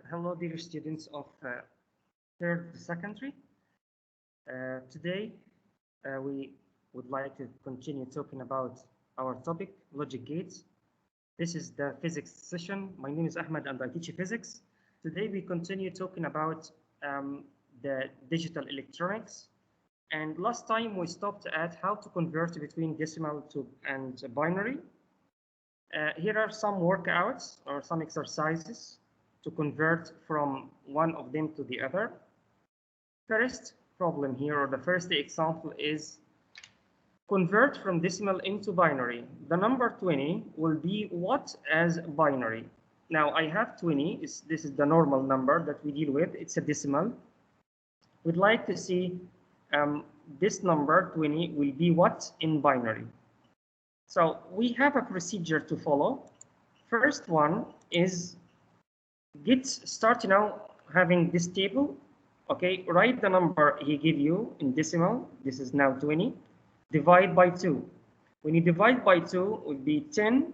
Hello, dear students of third secondary. Today, we would like to continue talking about our topic, logic gates. This is the physics session. My name is Ahmed and I teach physics. Today, we continue talking about the digital electronics. And last time, we stopped at how to convert between decimal and binary. Here are some workouts or some exercises to convert from one of them to the other. First problem here, or the first example is convert from decimal into binary. The number 20 will be what as binary? Now I have 20, this is the normal number that we deal with, it's a decimal. We'd like to see this number 20 will be what in binary. So we have a procedure to follow. First one is start now having this table. Okay, write the number he gave you in decimal. This is now 20. Divide by 2. When you divide by 2, it would be 10,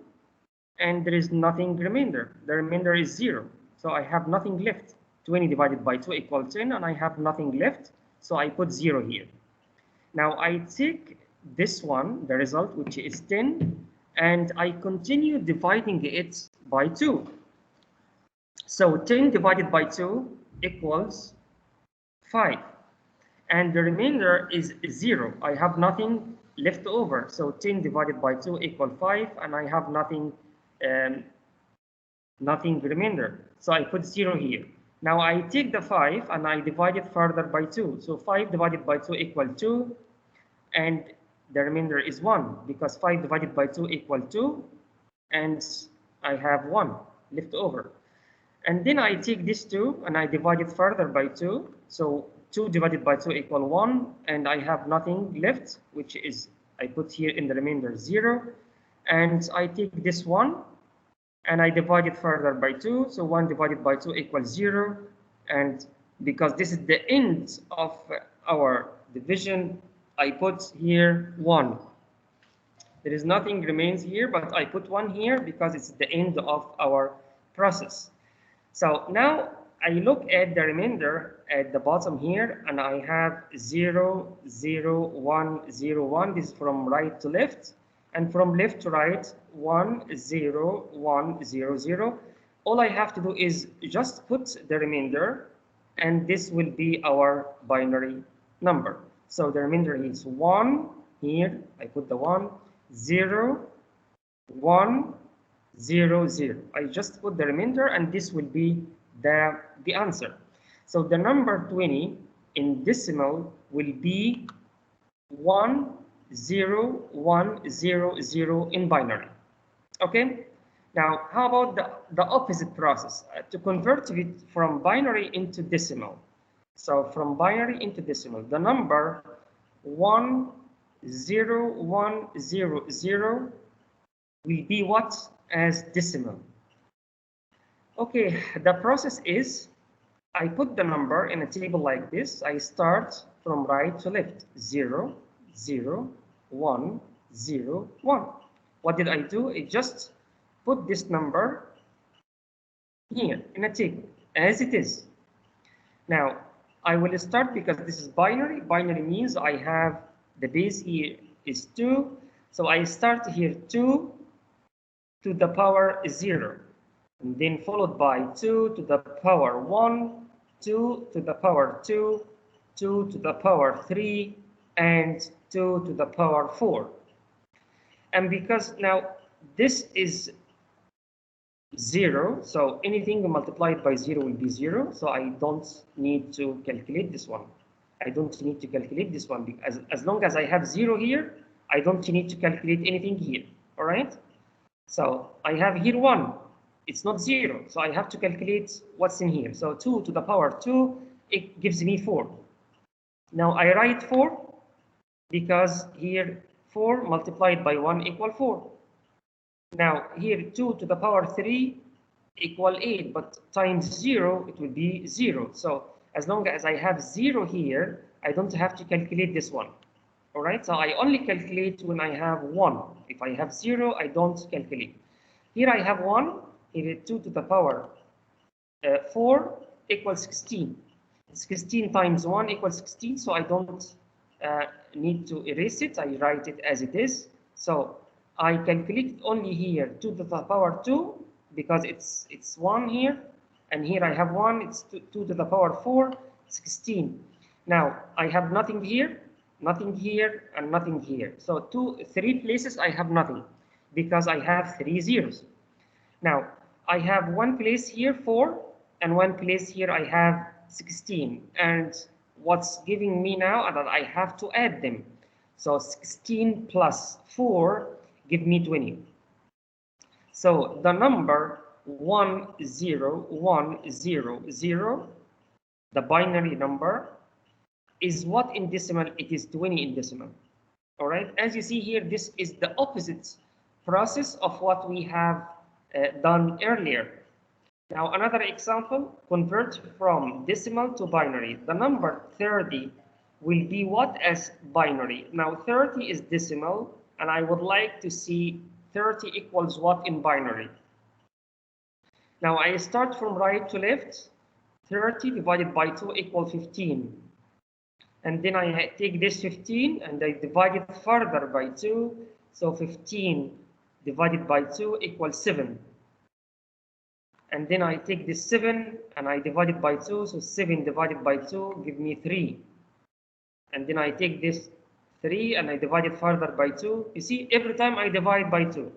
and there is nothing remainder. The remainder is 0. So I have nothing left. 20 divided by 2 equals 10, and I have nothing left. So I put 0 here. Now I take this one, the result, which is 10, and I continue dividing it by 2. So 10 divided by 2 equals 5. And the remainder is 0. I have nothing left over. So 10 divided by 2 equals 5, and I have nothing remainder. So I put 0 here. Now I take the 5 and I divide it further by 2. So 5 divided by 2 equals 2, and the remainder is 1, because 5 divided by 2 equals 2, and I have 1 left over. And then I take this 2 and I divide it further by 2. So 2 divided by 2 equals 1, and I have nothing left, which is, I put here in the remainder 0. And I take this 1 and I divide it further by 2. So 1 divided by 2 equals 0. And because this is the end of our division, I put here 1. There is nothing remains here, but I put 1 here because it's the end of our process. So now I look at the remainder at the bottom here, and I have 0, 0, 1, 0, 1. This is from right to left, and from left to right, 1, 0, 1, 0, 0. All I have to do is just put the remainder, and this will be our binary number. So the remainder is 1 here. I put the 1, 0, 1, 0, 0. I just put the remainder, and this will be the answer. So the number 20 in decimal will be 1, 0, 1, 0, 0 in binary. Okay? Now, how about the opposite process? To convert it from binary into decimal. So from binary into decimal, the number 1, 0, 1, 0, 0 will be what as decimal? Okay, the process is I put the number in a table like this. I start from right to left, 0, 0, 1, 0, 1. What did I do? I just put this number here in a table as it is. Now, I will start because this is binary. Binary means I have the base here is 2. So I start here 2 to the power 0. And then followed by 2 to the power 1, 2 to the power 2, 2 to the power 3, and 2 to the power 4. And because now this is 0, so anything multiplied by 0 will be 0. So I don't need to calculate this one. I don't need to calculate this one because as long as I have 0 here, I don't need to calculate anything here. All right? So I have here 1. It's not 0, so I have to calculate what's in here. So 2 to the power 2, it gives me 4. Now I write 4 because here 4 multiplied by 1 equal 4. Now here 2 to the power 3 equal 8, but times 0, it will be 0. So as long as I have 0 here, I don't have to calculate this one. All right, so I only calculate when I have 1. If I have 0, I don't calculate. Here I have 1. Here is 2 to the power 4 equals 16. 16 times 1 equals 16, so I don't need to erase it. I write it as it is. So I calculate only here 2 to the power 2 because it's 1 here, and here I have 1, it's 2 to the power 4, 16. Now I have nothing here, and nothing here. So 3 places I have nothing because I have 3 zeros. Now I have one place here 4, and one place here I have 16, and what's giving me now that I have to add them. So 16 plus 4 give me 20. So the number 10100, the binary number, is what in decimal? It is 20 in decimal. All right, as you see here, this is the opposite process of what we have done earlier. Now another example, convert from decimal to binary. The number 30 will be what as binary? Now 30 is decimal, and I would like to see 30 equals what in binary. Now I start from right to left. 30 divided by 2 equals 15. And then I take this 15 and I divide it further by 2. So 15 divided by 2 equals 7. And then I take this 7 and I divide it by 2. So 7 divided by 2 give me 3. And then I take this 3 and I divide it further by 2. You see, every time I divide by 2.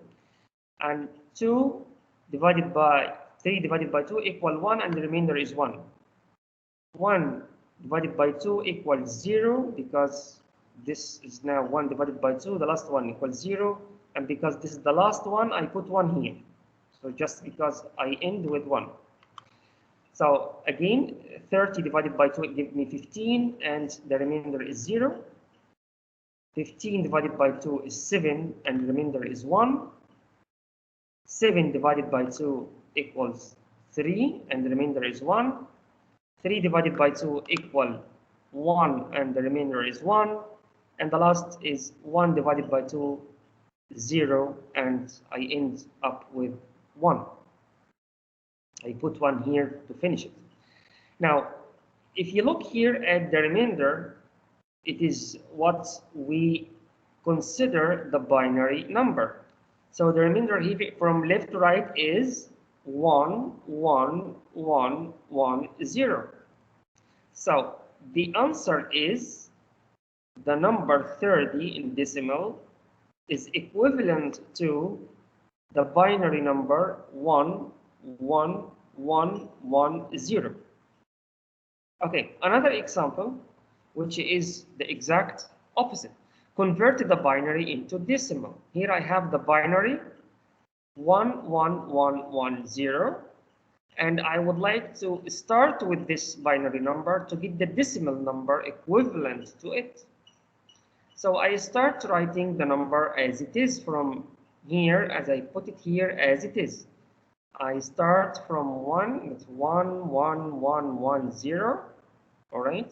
And 2 divided by 3 divided by 2 equal 1, and the remainder is 1. 1 divided by 2 equals 0, because this is now 1 divided by 2. The last one equals 0. And because this is the last one, I put 1 here. So just because I end with 1. So again, 30 divided by 2 gives me 15, and the remainder is 0. 15 divided by 2 is 7, and the remainder is 1. 7 divided by 2 equals 3, and the remainder is 1. 3 divided by 2 equal 1, and the remainder is 1. And the last is 1 divided by 2, 0, and I end up with 1. I put 1 here to finish it. Now, if you look here at the remainder, it is what we consider the binary number. So the remainder here from left to right is 1, 1, 1, 1, 0. So the answer is the number 30 in decimal is equivalent to the binary number 1, 1, 1, 1, 0. Okay, another example, which is the exact opposite. Convert the binary into decimal. Here I have the binary 1, 1, 1, 1, 0. And I would like to start with this binary number to get the decimal number equivalent to it. So I start writing the number as it is from here, as I put it here as it is. I start from 1, it's 1, 1, 1, 1, 0, all right?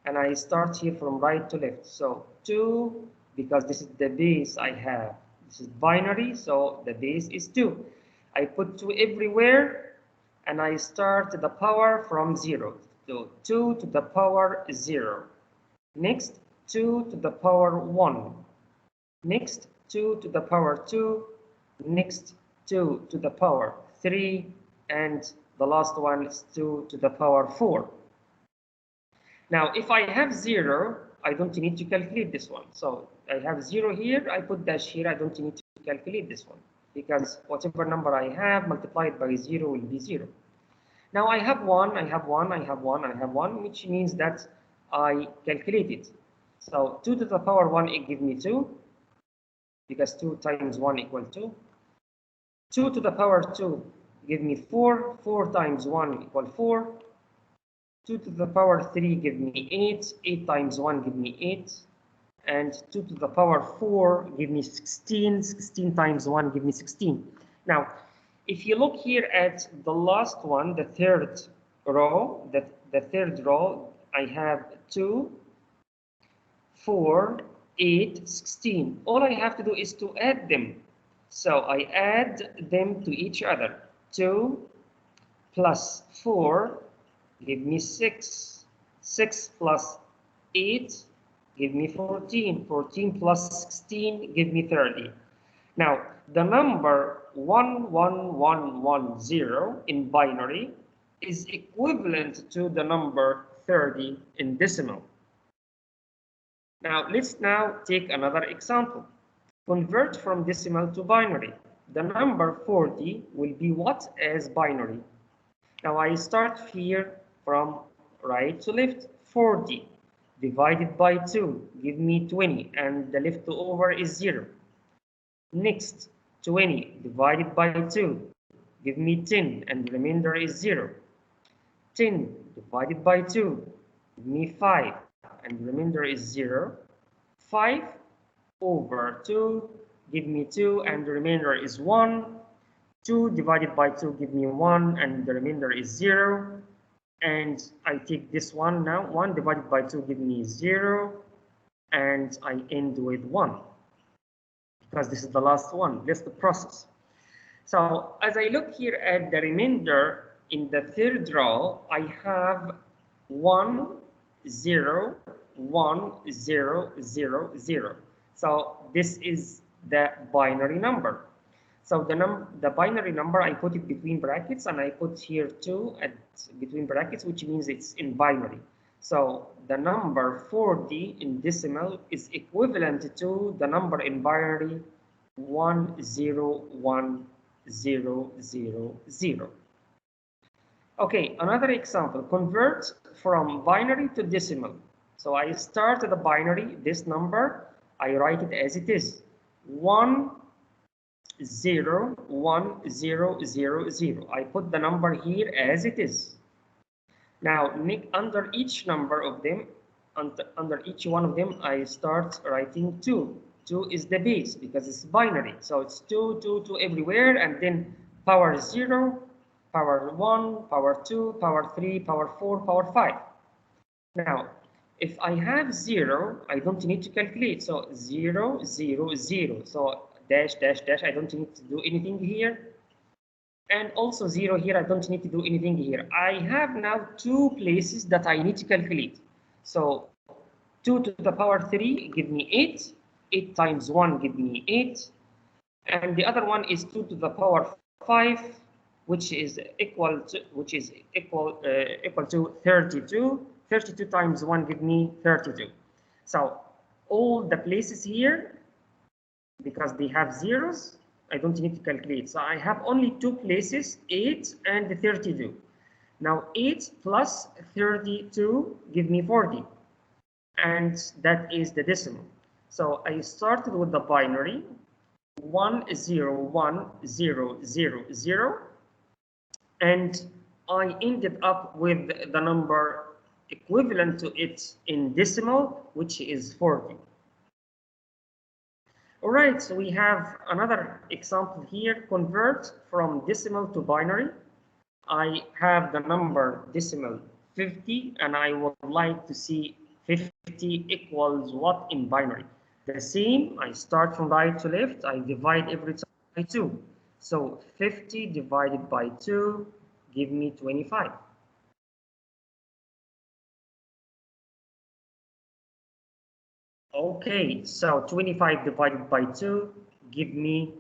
And I start here from right to left. So 2, because this is the base I have. This is binary, so the base is 2. I put 2 everywhere, and I start the power from 0. So 2 to the power 0. Next, 2 to the power 1. Next, 2 to the power 2. Next, 2 to the power 3. And the last one is 2 to the power 4. Now, if I have 0, I don't need to calculate this one. So I have 0 here, I put dash here, I don't need to calculate this one, because whatever number I have multiplied by 0 will be 0. Now I have 1, I have 1, I have 1, I have 1, which means that I calculate it. So 2 to the power 1, it gives me 2, because 2 times 1 equals 2. 2 to the power 2 give me 4, 4 times 1 equals 4. 2 to the power 3 give me 8, 8 times 1 give me 8, and 2 to the power 4 give me 16, 16 times 1 give me 16. Now, if you look here at the last one, the third row, I have 2, 4, 8, 16. All I have to do is to add them. So I add them to each other. 2, plus 4 give me 6. 6 plus 8 give me 14. 14 plus 16 give me 30. Now, the number 11110 in binary is equivalent to the number 30 in decimal. Now, let's now take another example. Convert from decimal to binary. The number 40 will be what as binary? Now, I start here from right to left. 40 divided by 2 give me 20, and the leftover is 0. Next, 20 divided by 2 give me 10, and the remainder is 0. 10 divided by 2 give me 5, and the remainder is 0. 5 over 2 give me 2, and the remainder is 1. 2 divided by 2 give me 1, and the remainder is 0. And I take this one now. 1 divided by 2 give me 0, and I end with 1. Because this is the last one. That's the process. So as I look here at the remainder in the third row, I have 1, 0, 1, 0, 0, 0. So this is the binary number. So the binary number, I put it between brackets, and I put here 2 between brackets, which means it's in binary. So the number 40 in decimal is equivalent to the number in binary 101000. Okay, another example. Convert from binary to decimal. So I start the binary, this number, I write it as it is. 101000. I put the number here as it is. Now, under each number of them, under each one of them, I start writing 2. 2 is the base because it's binary. So it's 2, 2, 2 everywhere, and then power 0, power 1, power 2, power 3, power 4, power 5. Now, if I have 0, I don't need to calculate. So 0, 0, 0. So dash, dash, dash, I don't need to do anything here. And also 0 here, I don't need to do anything here. I have now 2 places that I need to calculate. So 2 to the power 3 give me 8. 8 times 1 give me 8. And the other one is 2 to the power 5, which is equal to 32. 32 times 1 give me 32. So all the places here, because they have zeros, I don't need to calculate. So I have only 2 places, 8 and 32. Now 8 plus 32 give me 40. And that is the decimal. So I started with the binary 101000, and I ended up with the number equivalent to it in decimal, which is 40. All right, so we have another example here. Convert from decimal to binary. I have the number decimal 50, and I would like to see 50 equals what in binary. The same, I start from right to left, I divide every time by 2. So 50 divided by 2 give me 25. Okay, so 25 divided by 2 give me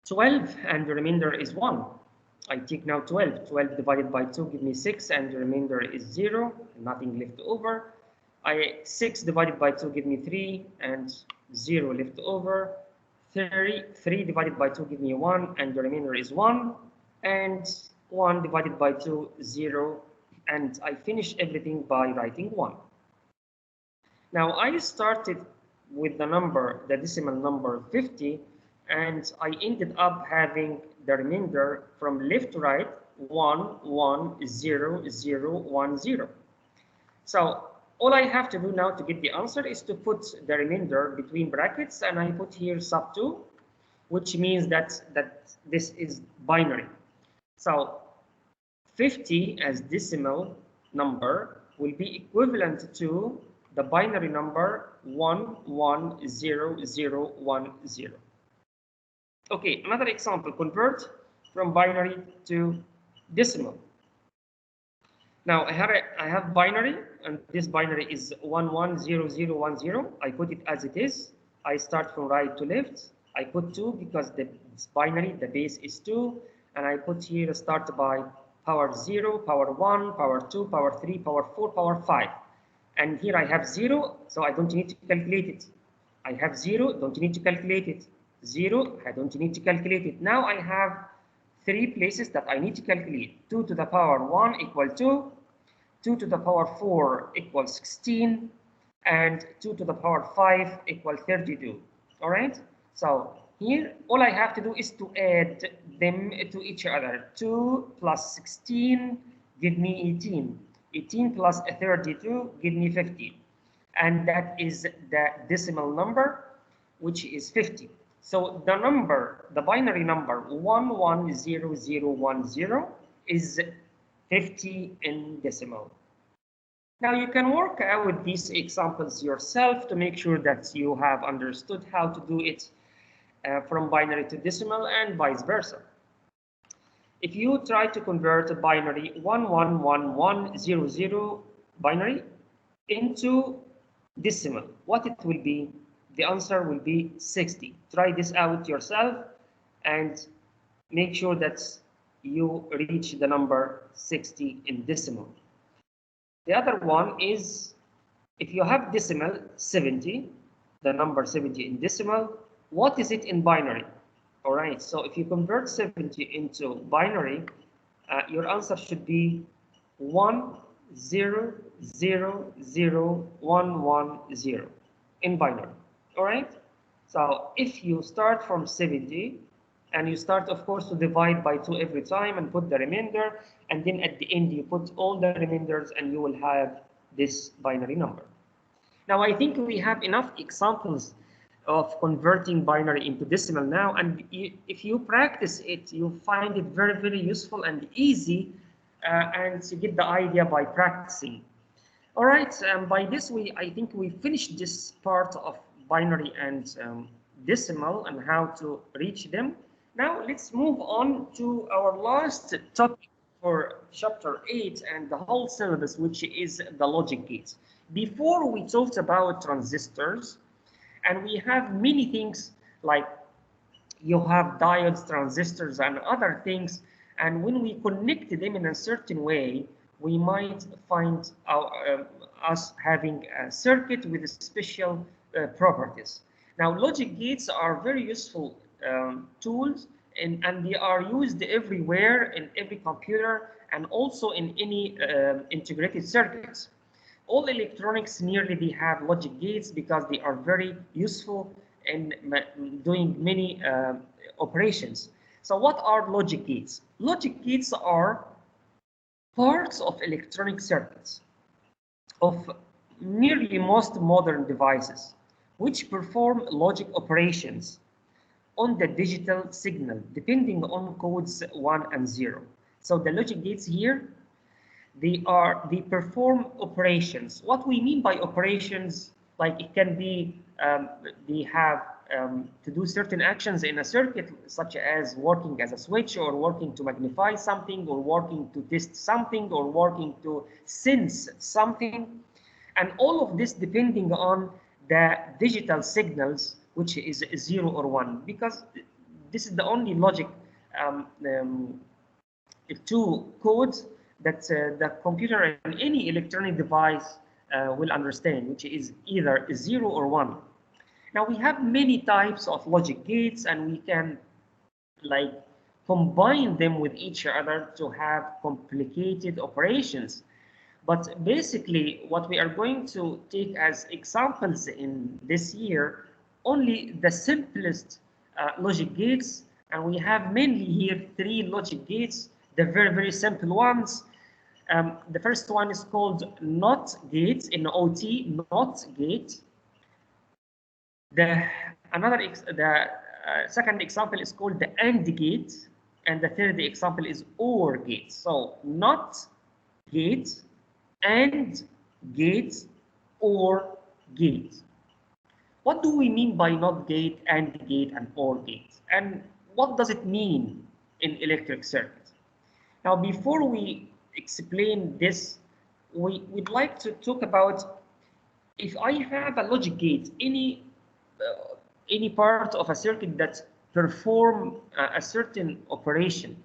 12, and the remainder is 1. I take now 12. 12 divided by 2 give me 6, and the remainder is 0, nothing left over. 6 divided by 2 give me 3, and 0 left over. 3 divided by 2 give me 1, and the remainder is 1. And 1 divided by 2, 0. And I finish everything by writing 1. Now I started with the decimal number 50, and I ended up having the remainder from left to right 110010. So all I have to do now to get the answer is to put the remainder between brackets, and I put here sub 2, which means that this is binary. So 50 as decimal number will be equivalent to the binary number 110010. Okay, another example. Convert from binary to decimal. Now I have binary, and this binary is 110010. I put it as it is. I start from right to left. I put 2 because it's binary, the base is 2, and I put here start by power 0, power 1, power 2, power 3, power 4, power 5. And here I have 0, so I don't need to calculate it. I have 0, don't need to calculate it. 0, I don't need to calculate it. Now I have 3 places that I need to calculate. 2 to the power 1 equal 2, 2 to the power 4 equals 16, and 2 to the power 5 equals 32. All right? So here, all I have to do is to add them to each other. 2 plus 16 give me 18. 18 plus 32 give me 50. And that is the decimal number, which is 50. So the number, the binary number 110010 is 50 in decimal. Now you can work out these examples yourself to make sure that you have understood how to do it from binary to decimal and vice versa. If you try to convert a binary 111100 binary into decimal, what it will be? The answer will be 60. Try this out yourself and make sure that you reach the number 60 in decimal. The other one is, if you have decimal 70, the number 70 in decimal, what is it in binary? All right, so if you convert 70 into binary, your answer should be 10001110 in binary. All right, so if you start from 70, and you start, of course, to divide by 2 every time and put the remainder, and then at the end you put all the remainders and you will have this binary number. Now I think we have enough examples of converting binary into decimal now, and if you practice it, you find it very, very useful and easy, and to get the idea by practicing. All right, by this I think we finished this part of binary and decimal and how to reach them. Now let's move on to our last topic for chapter 8 and the whole syllabus, which is the logic gates. Before we talked about transistors, and we have many things like you have diodes, transistors, and other things, and when we connect them in a certain way, we might find us having a circuit with special properties. Now logic gates are very useful tools, and they are used everywhere in every computer and also in any integrated circuits. All electronics nearly they have logic gates because they are very useful in doing many operations. So what are logic gates? Logic gates are parts of electronic circuits of nearly most modern devices which perform logic operations on the digital signal depending on codes 1 and 0. So the logic gates here, they perform operations. What we mean by operations, like it can be they have to do certain actions in a circuit, such as working as a switch, or working to magnify something, or working to test something, or working to sense something, and all of this depending on the digital signals, which is 0 or 1, because this is the only logic two codes that the computer and any electronic device will understand, which is either 0 or 1. Now we have many types of logic gates, and we can like combine them with each other to have complicated operations. But basically, what we are going to take as examples in this year, only the simplest logic gates, and we have mainly here 3 logic gates, the very, very simple ones. The first one is called NOT gate, N-O-T, NOT gate. The second example is called the AND gate, and the third example is OR gate. So NOT gate, AND gate, OR gate. What do we mean by NOT gate, AND gate, and OR gate? And what does it mean? in electric circuit. Now, before we explain this, we'd like to talk about if I have a logic gate, any part of a circuit that perform a certain operation.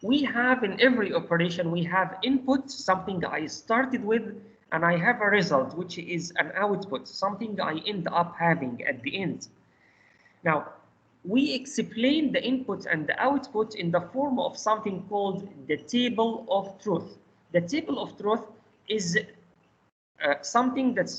We have in every operation, we have input, something I started with, and I have a result, which is an output, something I end up having at the end. Now, we explain the input and the output in the form of something called the table of truth. The table of truth is something that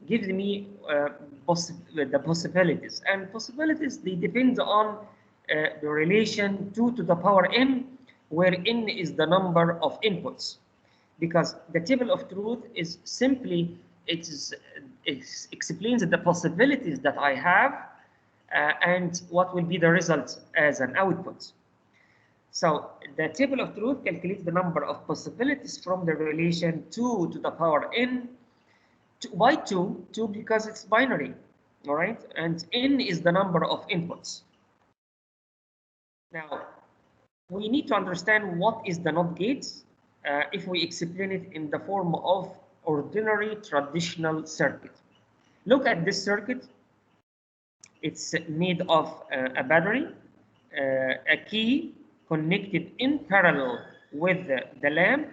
gives me the possibilities. And possibilities, they depend on the relation 2 to the power n, where n is the number of inputs. Because the table of truth is simply, it explains the possibilities that I have and what will be the result as an output. So the table of truth calculates the number of possibilities from the relation 2 to the power n. Why 2? 2 because it's binary, all right? And n is the number of inputs. Now, we need to understand what is the NOT gate if we explain it in the form of ordinary traditional circuit. Look at this circuit. It's made of a battery, a key connected in parallel with the lamp,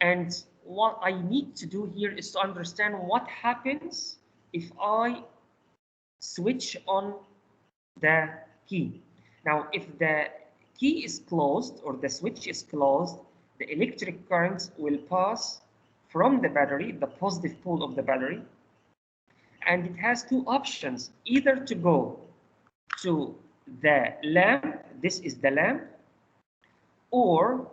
and what I need to do here is to understand what happens if I switch on the key. Now, if the key is closed or the switch is closed, the electric current will pass from the battery, the positive pole of the battery, and it has two options, either to go to the lamp, this is the lamp, or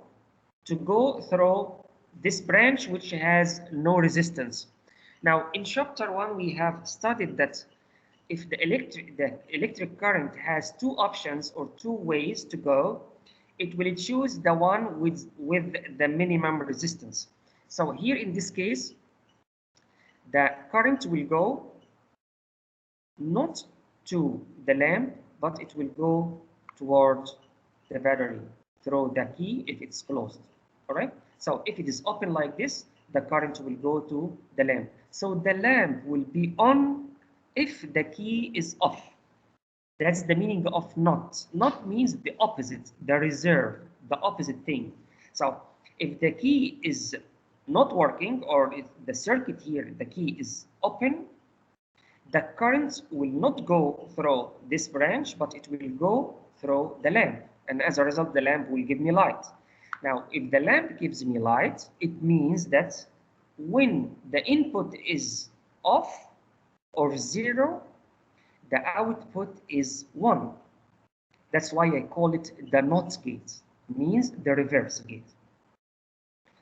to go through this branch which has no resistance. Now, in chapter 1, we have studied that if the electric current has two options or two ways to go, it will choose the one with the minimum resistance. So here in this case, the current will go not to the lamp, but it will go towards the battery through the key if it's closed. All right. So if it is open like this, the current will go to the lamp. So the lamp will be on if the key is off. That's the meaning of not. Not means the opposite, the reserve, the opposite thing. So if the key is not working, or if the circuit here, the key is open, the current will not go through this branch, but it will go through the lamp. And as a result, the lamp will give me light. Now, if the lamp gives me light, it means that when the input is off or 0, the output is 1. That's why I call it the NOT gate, means the reverse gate.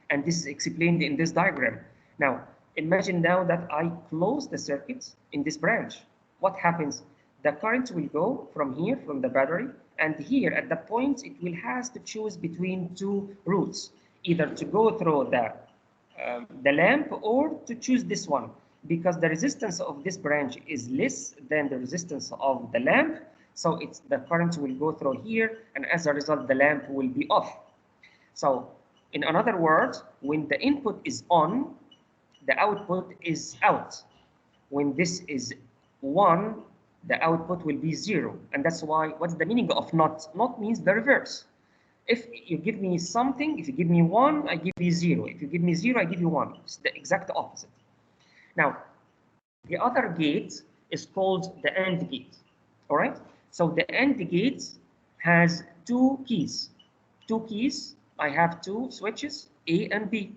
And this is explained in this diagram. Now, imagine now that I close the circuit in this branch. What happens? The current will go from here, from the battery, and here at the point it will has to choose between two routes, either to go through the lamp or to choose this one, because the resistance of this branch is less than the resistance of the lamp. So the current will go through here, and as a result, the lamp will be off. So in other words, when the input is on, the output is out. When this is 1, the output will be 0. And that's why, what's the meaning of not? Not means the reverse. If you give me something, if you give me 1, I give you 0. If you give me 0, I give you 1. It's the exact opposite. Now, the other gate is called the AND gate. All right? So the AND gate has two keys. Two keys. I have two switches, A and B.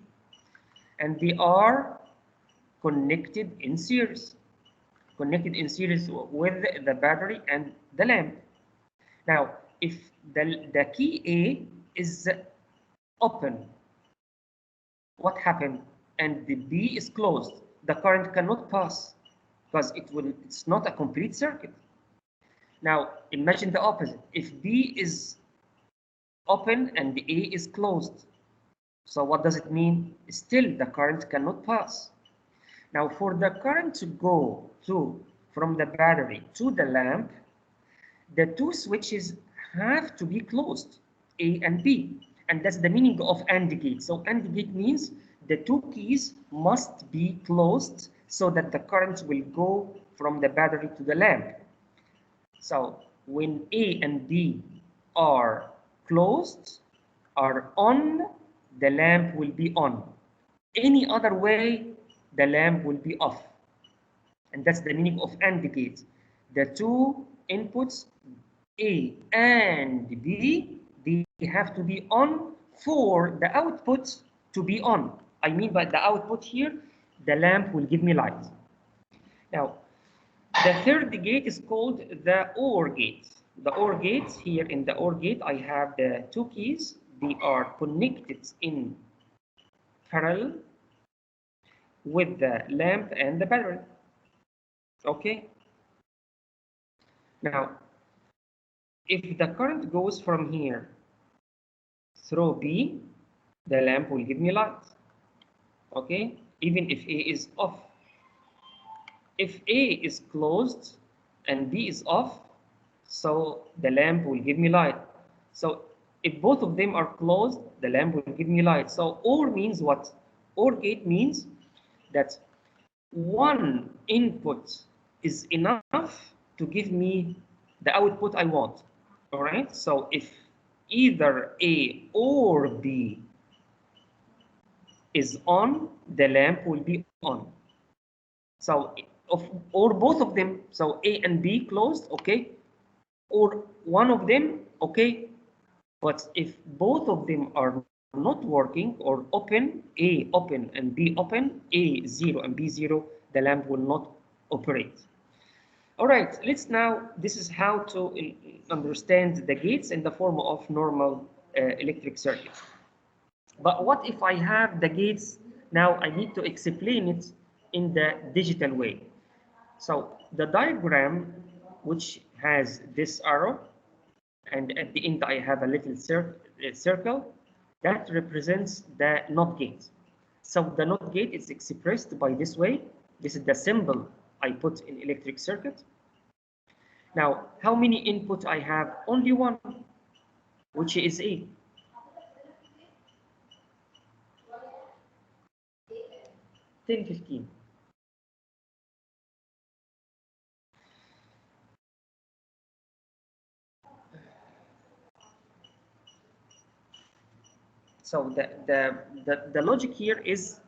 And they are connected in series. Connected in series with the battery and the lamp. Now, if the key A is open, what happened? And the B is closed. The current cannot pass because it's not a complete circuit. Now, imagine the opposite. If B is open and the A is closed, so what does it mean? Still, the current cannot pass. Now, for the current to go from the battery to the lamp, the two switches have to be closed, A and B. And that's the meaning of AND gate. So AND gate means the two keys must be closed so that the current will go from the battery to the lamp. So when A and B are closed, are on, the lamp will be on. Any other way, the lamp will be off. And that's the meaning of AND gate. The two inputs, A and B, they have to be on for the output to be on. I mean by the output here, the lamp will give me light. Now, the third gate is called the OR gate. The OR gate, here in the OR gate, I have the two keys. They are connected in parallel with the lamp and the battery. Okay. Now, if the current goes from here through B, the lamp will give me light. Okay, even if A is off. If A is closed and B is off, so the lamp will give me light. So if both of them are closed, the lamp will give me light. So OR means what? OR gate means that one input is enough to give me the output I want. All right, so if either A or B is on, the lamp will be on. So or both of them, so A and B closed, okay, or one of them, okay. But if both of them are not working or open, A open and B open, A 0 and B 0, the lamp will not operate. All right, let's now, this is how to understand the gates in the form of normal electric circuit. But what if I have the gates, now I need to explain it in the digital way. So the diagram, which has this arrow, and at the end I have a little circle, that represents the NOT gate. So the NOT gate is expressed by this way. This is the symbol I put in electric circuit. Now, how many inputs I have? Only one, which is A. 10, 15. So the logic here is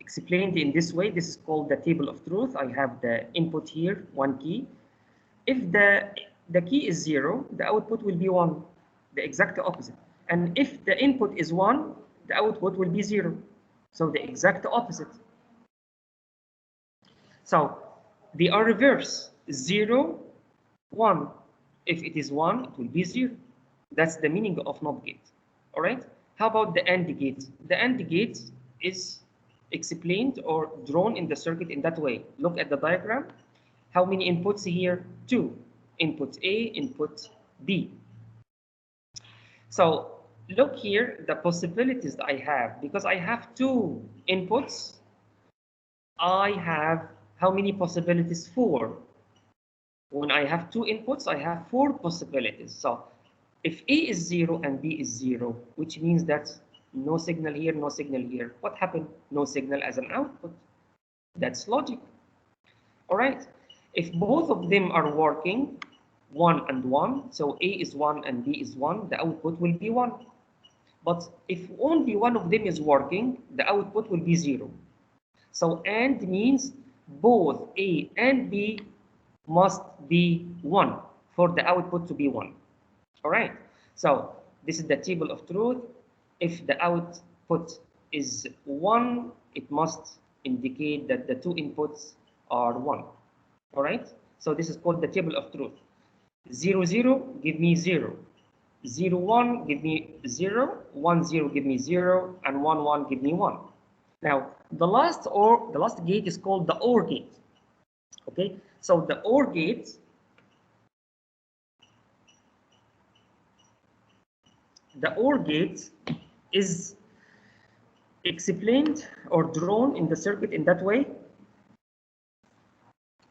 explained in this way. This is called the table of truth. I have the input here, one key. If the key is 0, the output will be 1, the exact opposite. And if the input is 1, the output will be 0. So the exact opposite. So they are reverse, 0, 1. If it is 1, it will be 0. That's the meaning of NOT gate. All right. How about the AND gate? The AND gate is explained or drawn in the circuit in that way. Look at the diagram. How many inputs here? 2. Input A, input B. So look here, the possibilities that I have, because I have 2 inputs, I have how many possibilities? 4. When I have 2 inputs, I have 4 possibilities. So if A is 0 and B is 0, which means that no signal here, no signal here. What happened? No signal as an output. That's logic. All right. If both of them are working, 1 and 1, so A is 1 and B is 1, the output will be 1. But if only one of them is working, the output will be 0. So AND means both A and B must be 1 for the output to be 1. All right. So this is the table of truth. If the output is 1, it must indicate that the 2 inputs are 1. All right. So this is called the table of truth. 0, 0, give me 0. 0, 1, give me 0. 1, 0, give me 0. And 1, 1, give me 1. Now, the last gate is called the OR gate. Okay. So the OR gate is explained or drawn in the circuit in that way.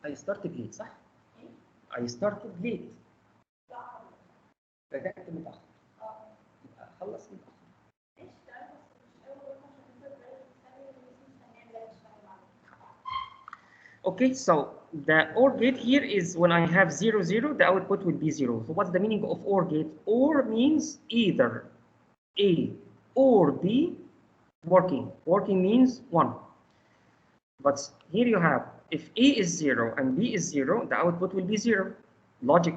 I started late, صح? I started late. بدأت متأخر يبقى خلص متأخر. Okay, so the OR gate here is when I have 0, 0, the output will be 0. So what's the meaning of OR gate? OR means either A or B working. Working means 1. But here you have, if A is 0 and B is 0, the output will be 0. Logic.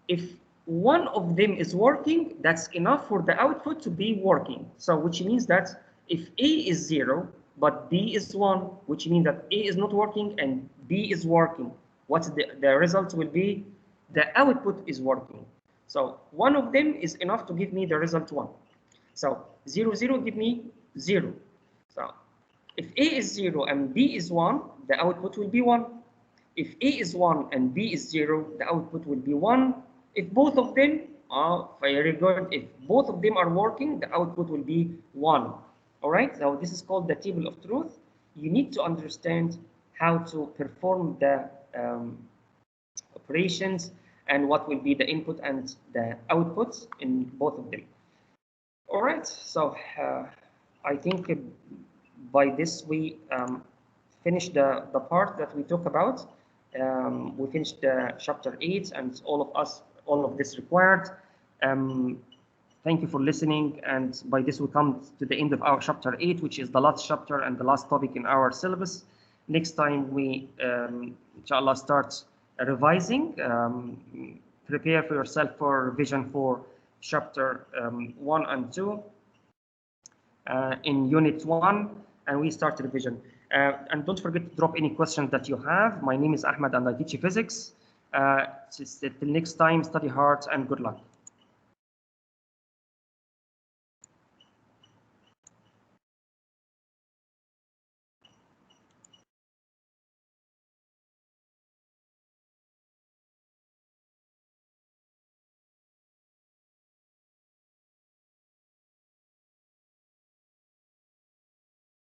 If one of them is working, that's enough for the output to be working. So which means that if A is 0, but B is 1, which means that A is not working and B is working. What's the result will be? The output is working. So one of them is enough to give me the result 1. So 0, 0 give me 0. So if A is 0 and B is 1, the output will be 1. If A is 1 and B is 0, the output will be 1. If both of them are very good, if both of them are working, the output will be 1. All right, so this is called the table of truth. You need to understand how to perform the operations and what will be the input and the outputs in both of them. All right, so I think by this we finished the part that we talk about. We finished chapter 8 and all of this required. Thank you for listening, and by this we come to the end of our chapter 8, which is the last chapter and the last topic in our syllabus. Next time we, inshallah, start revising. Prepare for yourself for revision for chapter 1 and 2 in unit 1, and we start revision. And don't forget to drop any questions that you have. My name is Ahmed and I teach physics. Till next time, study hard and good luck.